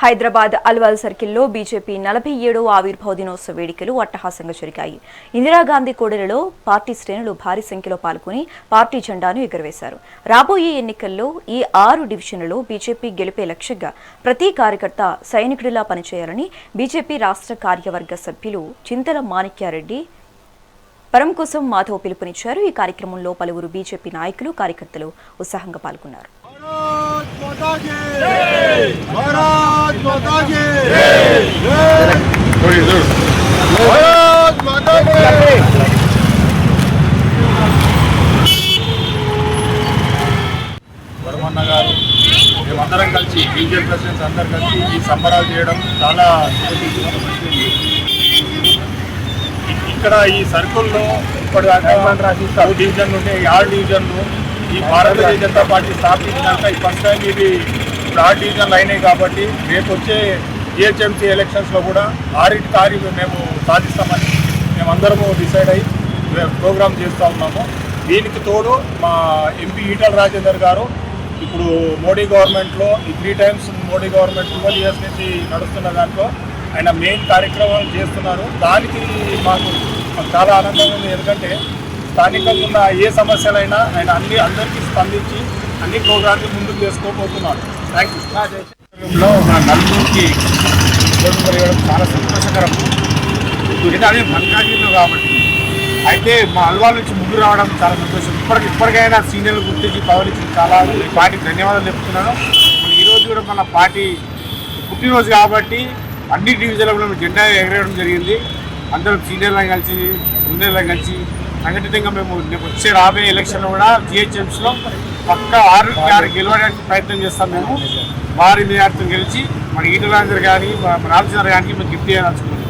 హైదరాబాద్ అల్వాల్ సర్కిల్లో బీజేపీ 47వ ఆవిర్భావ దినోత్సవ వేడుకలు అట్టహాసంగా జరిగాయి. ఇందిరాగాంధీ కూడలిలో పార్టీ శ్రేణులు భారీ సంఖ్యలో పాల్గొని పార్టీ జెండాను ఎగురవేశారు. రాబోయే ఎన్నికల్లో ఈ 6 డివిజన్లలో బీజేపీ గెలిపే లక్ష్యంగా ప్రతి కార్యకర్త సైనికుడిలా పనిచేయాలని బీజేపీ రాష్ట్ర కార్యవర్గ సభ్యులు చింతల మాణిక్యారెడ్డి పరంకోసం మాధవ్ పిలుపునిచ్చారు. ఈ కార్యక్రమంలో పలువురు బీజేపీ నాయకులు కార్యకర్తలు ఉత్సాహంగా పాల్గొన్నారు. వరమన్న గారు మేమందరం కలిసి బీజేపీ ప్రెసిడెంట్స్ అందరు కలిసి ఈ సంబరాలు చేయడం చాలా ఇక్కడ ఈ సర్కిల్లో ఇప్పటిదాకా డివిజన్ నుండి 6 డివిజన్లు ఈ భారతీయ జనతా పార్టీ స్థాపించినాక ఈ ఫస్ట్ టైం ఇది ఇప్పుడు 6 డివిజన్లు అయినాయి కాబట్టి రేపు వచ్చే జిహెచ్ఎంసీ ఎలక్షన్స్లో కూడా 6 మేము సాధిస్తామని మేమందరము డిసైడ్ అయ్యి ప్రోగ్రామ్ చేస్తూ ఉన్నాము. దీనికి తోడు మా ఎంపీ ఈటల రాజేందర్ గారు ఇప్పుడు మోడీ గవర్నమెంట్లో ఈ 3 times మోడీ గవర్నమెంట్ 12 years నుంచి నడుస్తున్న దాంట్లో ఆయన మెయిన్ కార్యక్రమాలు చేస్తున్నారు. దానికి మాకు చాలా ఆనందంగా ఉంది. ఎందుకంటే స్థానికంగా ఉన్న ఏ సమస్యలైనా ఆయన అందరికీ స్పందించి అన్ని ప్రోగ్రామ్స్ ముందుకు చేసుకోబోతున్నారు. Thank you. మా నలుగురికి ఇవ్వడం చాలా సంతోషకరం. అదే మల్కాజ్గిరిలో కాబట్టి అయితే మా అల్వాల్ నుంచి ముందు రావడం చాలా సంతోషం. ఇప్పటికైనా సీనియర్లు గుర్తించి పవనికి చాలా పార్టీకి ధన్యవాదాలు చెప్తున్నాను. ఈరోజు కూడా మన పార్టీ పుట్టినరోజు కాబట్టి అన్ని డివిజన్లలో జెండా ఎగరేయడం జరిగింది. అందరం సీనియర్లను కలిసి జూనియర్లను కలిసి సంఘటితంగా మేము వచ్చే రాబోయే ఎలక్షన్లో కూడా జిహెచ్ఎంసీలో పక్కా 6 గెలవడానికి ప్రయత్నం చేస్తాం. మేము భారీ మెజార్టీతో గెలిచి మన ఈటల రాజేందర్ కానీ మన రామచంద్ర గారికి మేము గిఫ్ట్ చేయాలనుకుంటున్నాం.